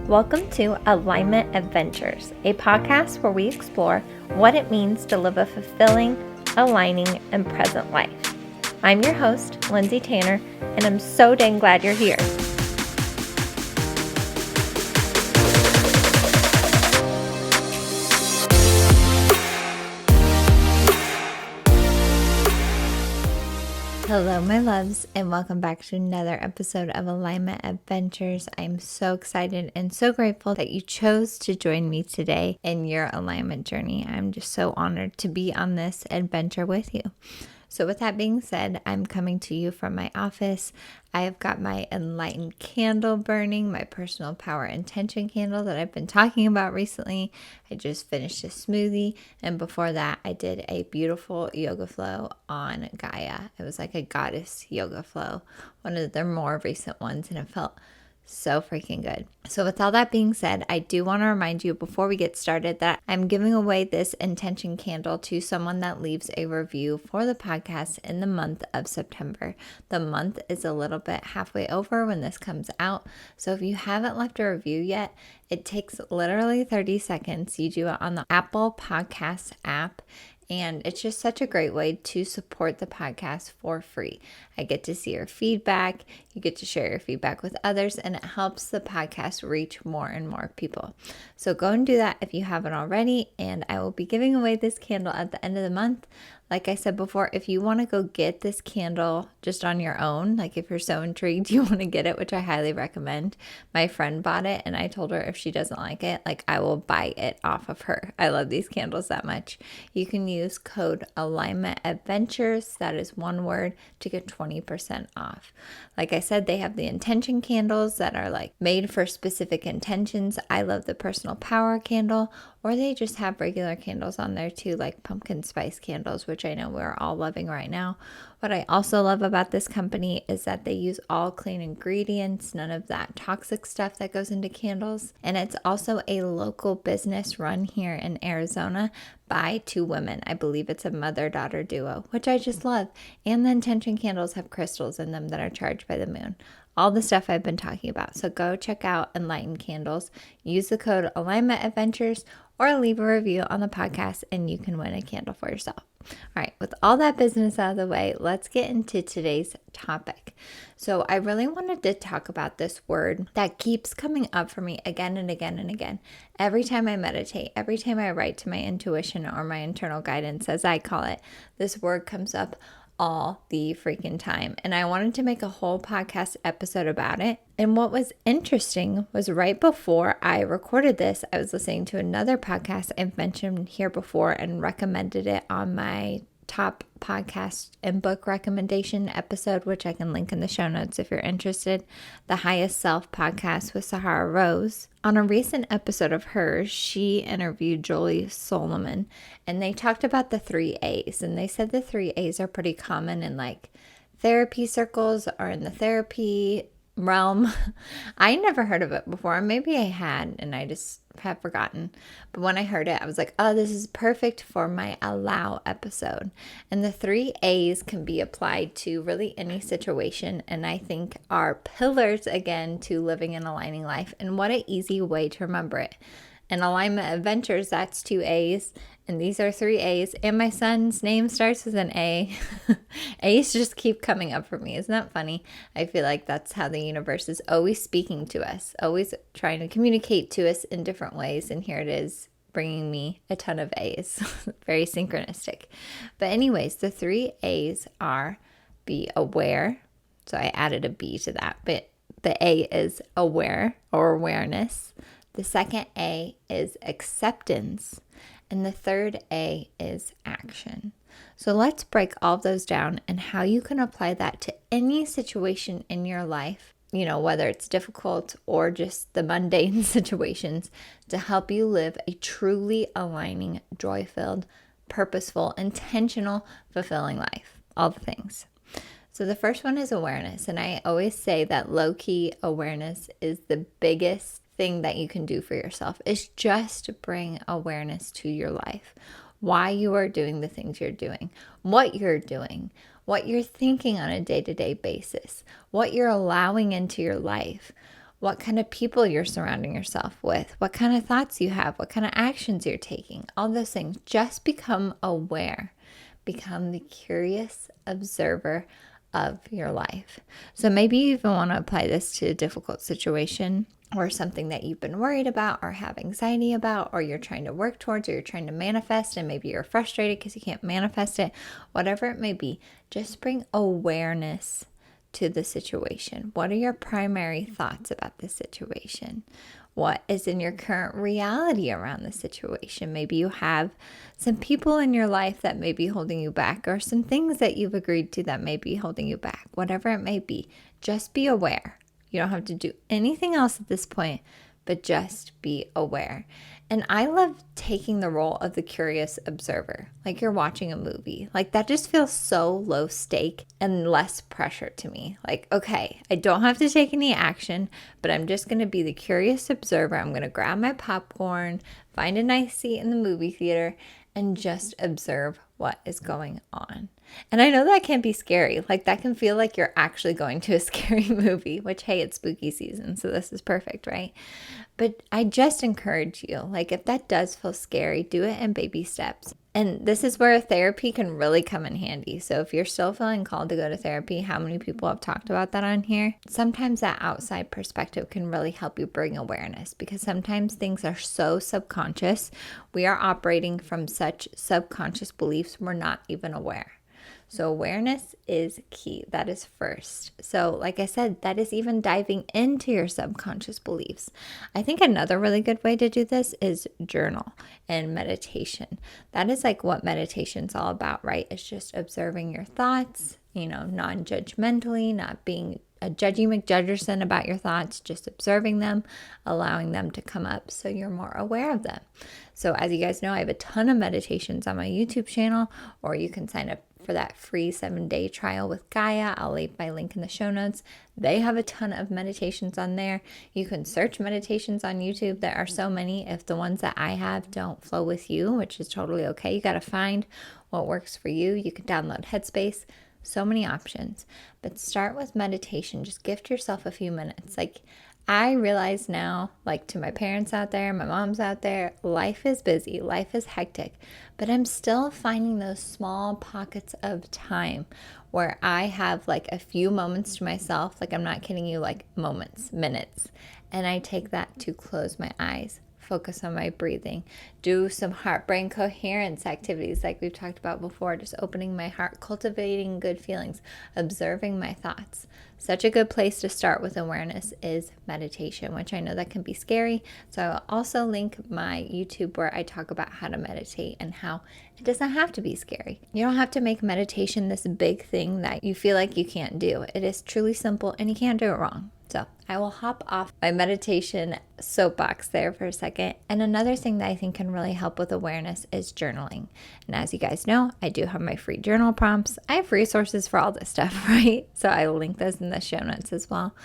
Welcome to Alignment Adventures, a podcast where we explore what it means to live a fulfilling, aligning, and present life. I'm your host, Lindsay Tanner, and I'm so dang glad you're here. Hello, my loves, and welcome back to another episode of Alignment Adventures. I'm so excited and so grateful that you chose to join me today in your alignment journey. I'm just so honored to be on this adventure with you. So with that being said, I'm coming to you from my office. I have got my enlightened candle burning, my personal power intention candle that I've been talking about recently. I just finished a smoothie, and before that I did a beautiful yoga flow on Gaia. It was like a goddess yoga flow, one of their more recent ones, and it felt so freaking good. So with all that being said, I do want to remind you before we get started that I'm giving away this intention candle to someone that leaves a review for the podcast in the month of September. The month is a little bit halfway over when this comes out. So if you haven't left a review yet, it takes literally 30 seconds. You do it on the Apple Podcast app. And it's just such a great way to support the podcast for free. I get to see your feedback. You get to share your feedback with others, and it helps the podcast reach more and more people. So go and do that if you haven't already. And I will be giving away this candle at the end of the month. Like I said before, if you want to go get this candle just on your own, like if you're so intrigued you want to get it, which I highly recommend. My friend bought it and I told her if she doesn't like it, like I will buy it off of her. I love these candles that much. You can use code Alignment Adventures, that is one word, to get 20% off. Like I said, they have the intention candles that are like made for specific intentions. I love the personal power candle, or they just have regular candles on there too, like pumpkin spice candles, which I know we're all loving right now. What I also love about this company is that they use all clean ingredients, none of that toxic stuff that goes into candles. And it's also a local business run here in Arizona by two women. I believe it's a mother-daughter duo, which I just love. And the intention candles have crystals in them that are charged by the moon. All the stuff I've been talking about. So go check out Enlightened Candles. Use the code Alignment Adventures or leave a review on the podcast and you can win a candle for yourself. All right, with all that business out of the way, let's get into today's topic. So I really wanted to talk about this word that keeps coming up for me again and again and again. Every time I meditate, every time I write to my intuition or my internal guidance, as I call it, this word comes up all the freaking time. And I wanted to make a whole podcast episode about it. And what was interesting was right before I recorded this, I was listening to another podcast I've mentioned here before and recommended it on my top podcast and book recommendation episode, which I can link in the show notes if you're interested. The Highest Self podcast with Sahara Rose. On a recent episode of hers, she interviewed Jolie Solomon and they talked about the 3 A's, and they said the 3 A's are pretty common in like therapy circles or in the therapy realm. I never heard of it before. Maybe I had and I just have forgotten. But when I heard it, I was like, oh, this is perfect for my allow episode. And the 3 A's can be applied to really any situation. And I think are pillars again to living an aligning life. And what an easy way to remember it. And Alignment Adventures, that's 2 A's. And these are 3 A's. And my son's name starts with an A. A's just keep coming up for me. Isn't that funny? I feel like that's how the universe is always speaking to us, always trying to communicate to us in different ways. And here it is, bringing me a ton of A's. Very synchronistic. But anyways, the 3 A's are be aware. So I added a B to that. But the A is aware or awareness. The second A is acceptance. And the third A is action. So let's break all of those down and how you can apply that to any situation in your life, you know, whether it's difficult or just the mundane situations, to help you live a truly aligning, joy-filled, purposeful, intentional, fulfilling life. All the things. So the first one is awareness. And I always say that low-key awareness is the biggest thing that you can do for yourself, is just to bring awareness to your life. Why you are doing the things you're doing, what you're doing, what you're thinking on a day-to-day basis, what you're allowing into your life, what kind of people you're surrounding yourself with, what kind of thoughts you have, what kind of actions you're taking, all those things. Just become aware. Become the curious observer of your life. So maybe you even want to apply this to a difficult situation or something that you've been worried about or have anxiety about, or you're trying to work towards, or you're trying to manifest and maybe you're frustrated because you can't manifest it. Whatever it may be, just bring awareness to the situation. What are your primary thoughts about the situation? What is in your current reality around the situation? Maybe you have some people in your life that may be holding you back, or some things that you've agreed to that may be holding you back. Whatever it may be, just be aware. You don't have to do anything else at this point, but just be aware. And I love taking the role of the curious observer, like you're watching a movie. Like that just feels so low stake and less pressure to me. Like, okay, I don't have to take any action, but I'm just going to be the curious observer. I'm going to grab my popcorn, find a nice seat in the movie theater, and just observe what is going on. And I know that can be scary. Like that can feel like you're actually going to a scary movie, which, hey, it's spooky season, so this is perfect, right? But I just encourage you, like if that does feel scary, do it in baby steps. And this is where therapy can really come in handy. So if you're still feeling called to go to therapy, how many people have talked about that on here? Sometimes that outside perspective can really help you bring awareness, because sometimes things are so subconscious. We are operating from such subconscious beliefs we're not even aware. So awareness is key. That is first. So like I said, that is even diving into your subconscious beliefs. I think another really good way to do this is journal and meditation. That is like what meditation's all about, right? It's just observing your thoughts, non-judgmentally, not being a judgy McJudgerson about your thoughts, just observing them, allowing them to come up so you're more aware of them. So as you guys know, I have a ton of meditations on my YouTube channel, or you can sign up for that free 7-day trial with Gaia. I'll leave my link in the show notes. They have a ton of meditations on there. You can search meditations on YouTube. There are so many. If the ones that I have don't flow with you, which is totally okay, you got to find what works for you. You can download Headspace. So many options. But start with meditation. Just gift yourself a few minutes. Like I realize now, like to my parents out there, my mom's out there, life is busy, life is hectic, but I'm still finding those small pockets of time where I have like a few moments to myself. Like I'm not kidding you, like moments, minutes. And I take that to close my eyes, focus on my breathing, do some heart-brain coherence activities like we've talked about before, just opening my heart, cultivating good feelings, observing my thoughts. Such a good place to start with awareness is meditation, which I know that can be scary. So I'll also link my YouTube where I talk about how to meditate and how it doesn't have to be scary. You don't have to make meditation this big thing that you feel like you can't do. It is truly simple and you can't do it wrong. So I will hop off my meditation soapbox there for a second. And another thing that I think can really help with awareness is journaling. And as you guys know, I do have my free journal prompts. I have resources for all this stuff, right? So I will link those in the show notes as well.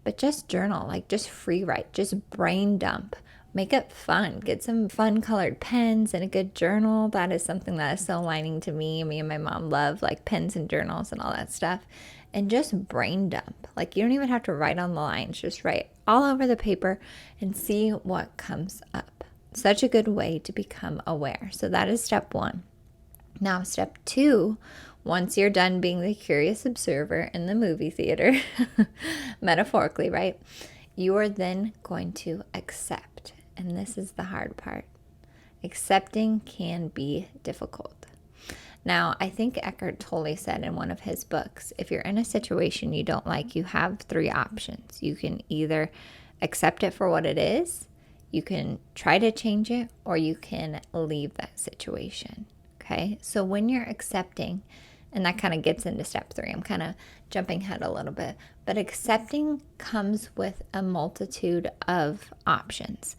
But just journal, like just free write, just brain dump. Make it fun. Get some fun colored pens and a good journal. That is something that is so aligning to me. Me and my mom love like pens and journals and all that stuff. And just brain dump. Like you don't even have to write on the lines. Just write all over the paper and see what comes up. Such a good way to become aware. So that is step 1. Now step 2, once you're done being the curious observer in the movie theater, metaphorically, right? You are then going to accept. And this is the hard part. Accepting can be difficult. Now, I think Eckhart Tolle said in one of his books, if you're in a situation you don't like, you have 3 options. You can either accept it for what it is, you can try to change it, or you can leave that situation. Okay? So when you're accepting, and that kind of gets into step 3, I'm kind of jumping ahead a little bit, but accepting comes with a multitude of options.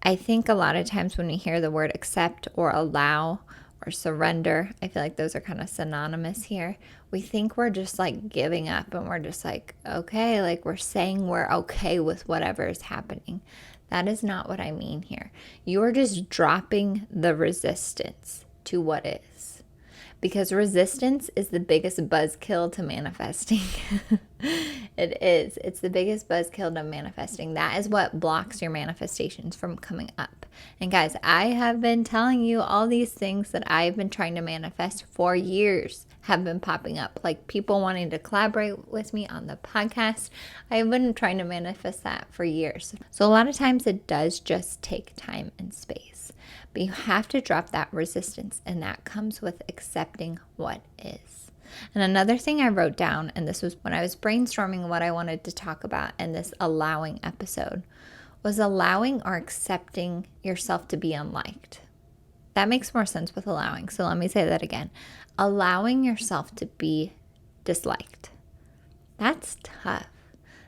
I think a lot of times when we hear the word accept or allow or surrender, I feel like those are kind of synonymous here. We think we're just like giving up and we're just like, okay, like we're saying we're okay with whatever is happening. That is not what I mean here. You are just dropping the resistance to what is. because resistance is the biggest buzzkill to manifesting. It is. It's the biggest buzzkill to manifesting. That is what blocks your manifestations from coming up. And guys, I have been telling you all these things that I've been trying to manifest for years have been popping up, like people wanting to collaborate with me on the podcast. I've been trying to manifest that for years. So a lot of times it does just take time and space. But you have to drop that resistance, and that comes with accepting what is. And another thing I wrote down, and this was when I was brainstorming what I wanted to talk about in this allowing episode, was allowing or accepting yourself to be unliked. That makes more sense with allowing. So let me say that again. Allowing yourself to be disliked. That's tough.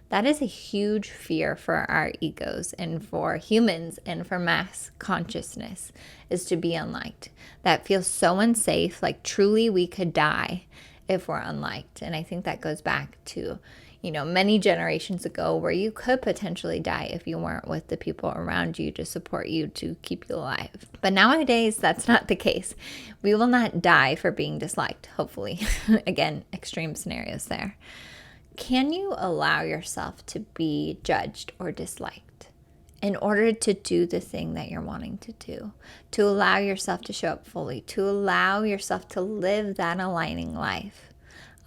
That is a huge fear for our egos and for humans and for mass consciousness, is to be unliked. That feels so unsafe, like truly we could die if we're unliked. And I think that goes back to, many generations ago, where you could potentially die if you weren't with the people around you to support you, to keep you alive. But nowadays, that's not the case. We will not die for being disliked, hopefully. Again, extreme scenarios there. Can you allow yourself to be judged or disliked in order to do the thing that you're wanting to do, to allow yourself to show up fully, to allow yourself to live that aligning life?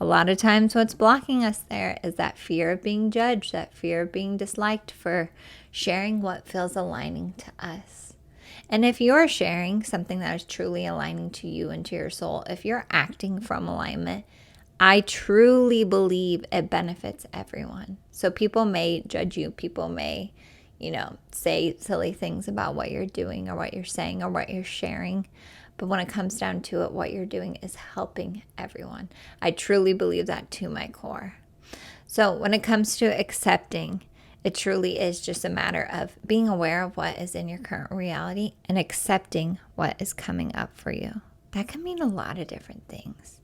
A lot of times what's blocking us there is that fear of being judged, that fear of being disliked for sharing what feels aligning to us. And if you're sharing something that is truly aligning to you and to your soul, if you're acting from alignment, I truly believe it benefits everyone. So people may judge you. People may, say silly things about what you're doing or what you're saying or what you're sharing. But when it comes down to it, what you're doing is helping everyone. I truly believe that to my core. So when it comes to accepting, it truly is just a matter of being aware of what is in your current reality and accepting what is coming up for you. That can mean a lot of different things.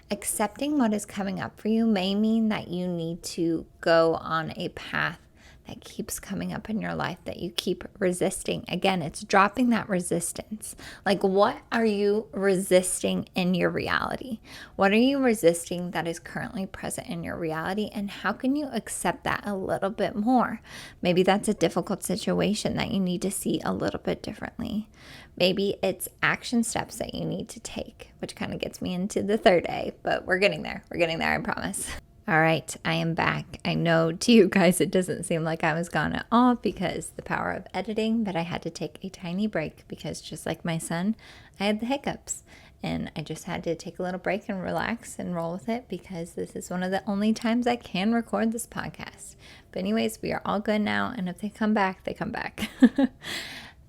Accepting what is coming up for you may mean that you need to go on a path that keeps coming up in your life, that you keep resisting. Again, it's dropping that resistance. Like, what are you resisting in your reality? What are you resisting that is currently present in your reality? And how can you accept that a little bit more? Maybe that's a difficult situation that you need to see a little bit differently. Maybe it's action steps that you need to take, which kind of gets me into the third A, but we're getting there. We're getting there, I promise. All right, I am back. I know to you guys it doesn't seem like I was gone at all because the power of editing, but I had to take a tiny break because just like my son, I had the hiccups. And I just had to take a little break and relax and roll with it because this is one of the only times I can record this podcast. But anyways, we are all good now. And if they come back, they come back.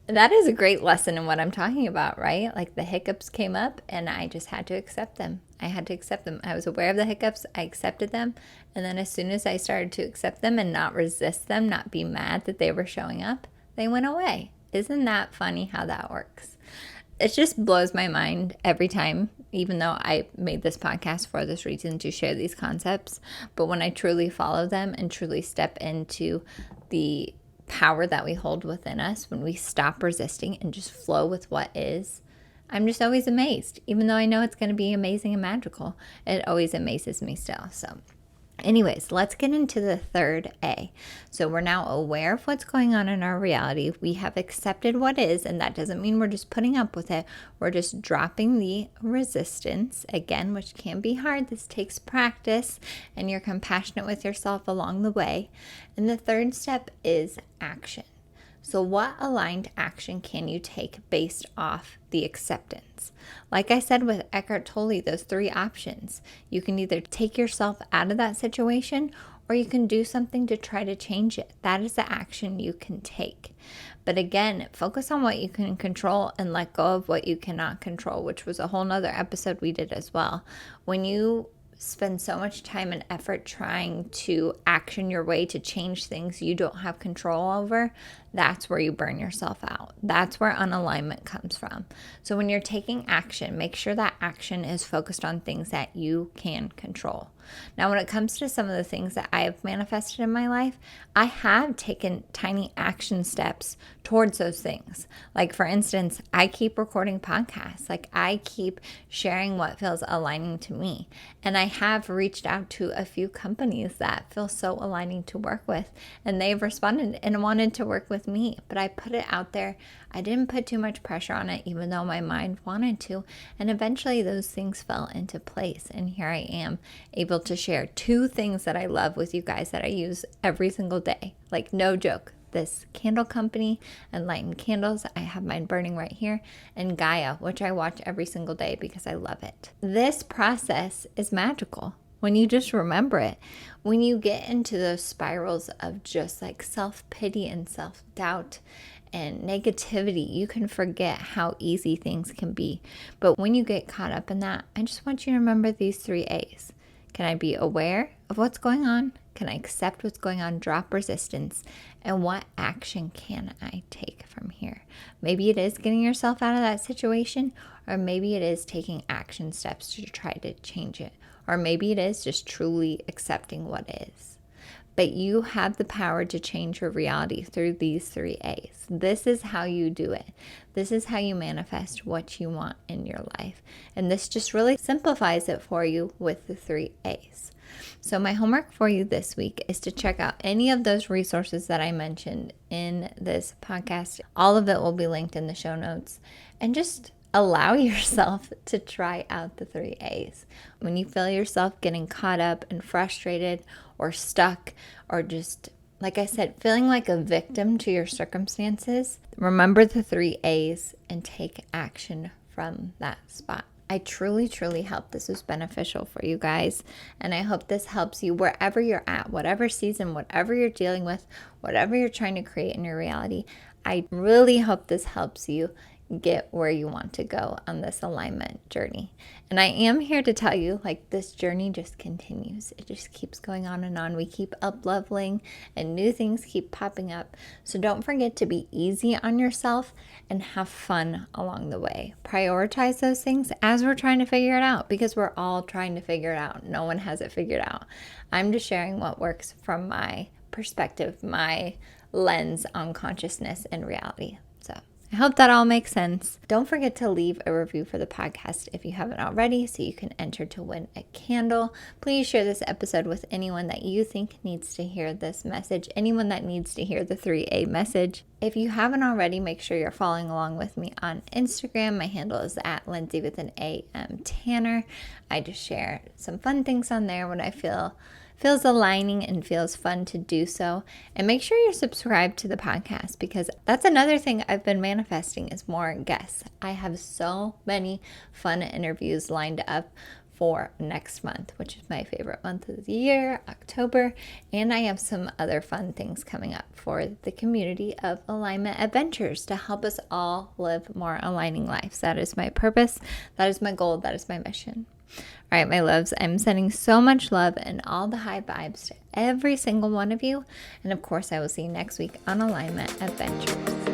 That is a great lesson in what I'm talking about, right? Like the hiccups came up and I just had to accept them. I was aware of the hiccups. I accepted them. And then as soon as I started to accept them and not resist them, not be mad that they were showing up, they went away. Isn't that funny how that works? It just blows my mind every time, even though I made this podcast for this reason, to share these concepts. But when I truly follow them and truly step into the power that we hold within us, when we stop resisting and just flow with what is, I'm just always amazed. Even though I know it's going to be amazing and magical, it always amazes me still. So anyways, let's get into the third A. So we're now aware of what's going on in our reality. We have accepted what is, and that doesn't mean we're just putting up with it. We're just dropping the resistance, again, which can be hard. This takes practice, and you're compassionate with yourself along the way. And the third step is action. So what aligned action can you take based off the acceptance? Like I said with Eckhart Tolle, those three options. You can either take yourself out of that situation or you can do something to try to change it. That is the action you can take. But again, focus on what you can control and let go of what you cannot control, which was a whole nother episode we did as well. When you spend so much time and effort trying to action your way to change things you don't have control over, that's where you burn yourself out. That's where unalignment comes from. So when you're taking action, make sure that action is focused on things that you can control. Now, when it comes to some of the things that I have manifested in my life, I have taken tiny action steps towards those things. Like, for instance, I keep recording podcasts. Like, I keep sharing what feels aligning to me. And I have reached out to a few companies that feel so aligning to work with, and they've responded and wanted to work with me. But I put it out there. I didn't put too much pressure on it, even though my mind wanted to. And eventually those things fell into place. And here I am, able to share 2 things that I love with you guys that I use every single day. Like, no joke. This candle company, Enlightened Candles, I have mine burning right here, and Gaia, which I watch every single day because I love it. This process is magical when you just remember it. When you get into those spirals of just like self-pity and self-doubt and negativity, you can forget how easy things can be. But when you get caught up in that, I just want you to remember these 3 A's. Can I be aware of what's going on? Can I accept what's going on, drop resistance? And what action can I take from here? Maybe it is getting yourself out of that situation, or maybe it is taking action steps to try to change it, or maybe it is just truly accepting what is. But you have the power to change your reality through these 3 A's. This is how you do it. This is how you manifest what you want in your life. And this just really simplifies it for you with the 3 A's. So my homework for you this week is to check out any of those resources that I mentioned in this podcast. All of it will be linked in the show notes. And just allow yourself to try out the 3 A's. When you feel yourself getting caught up and frustrated or stuck, or just, like I said, feeling like a victim to your circumstances, remember the 3 A's and take action from that spot. I truly hope this was beneficial for you guys, and I hope this helps you wherever you're at, whatever season, whatever you're dealing with, whatever you're trying to create in your reality. I really hope this helps you get where you want to go on this alignment journey. And I am here to tell you, like, this journey just continues. It just keeps going on and on. We keep up-leveling and new things keep popping up. So don't forget to be easy on yourself and have fun along the way. Prioritize those things as we're trying to figure it out, because we're all trying to figure it out. No one has it figured out. I'm just sharing what works from my perspective, my lens on consciousness and reality. So I hope that all makes sense. Don't forget to leave a review for the podcast if you haven't already, so you can enter to win a candle. Please share this episode with anyone that you think needs to hear this message, anyone that needs to hear the 3A message. If you haven't already, make sure you're following along with me on Instagram. My handle is at Lindsay with an A.M. Tanner. I just share some fun things on there when I feels aligning and feels fun to do so. And make sure you're subscribed to the podcast, because that's another thing I've been manifesting is more guests. I have so many fun interviews lined up for next month, which is my favorite month of the year, October. And I have some other fun things coming up for the community of Alignment Adventures to help us all live more aligning lives. That is my purpose. That is my goal. That is my mission. All right, my loves, I'm sending so much love and all the high vibes to every single one of you. And of course, I will see you next week on Alignment Adventures.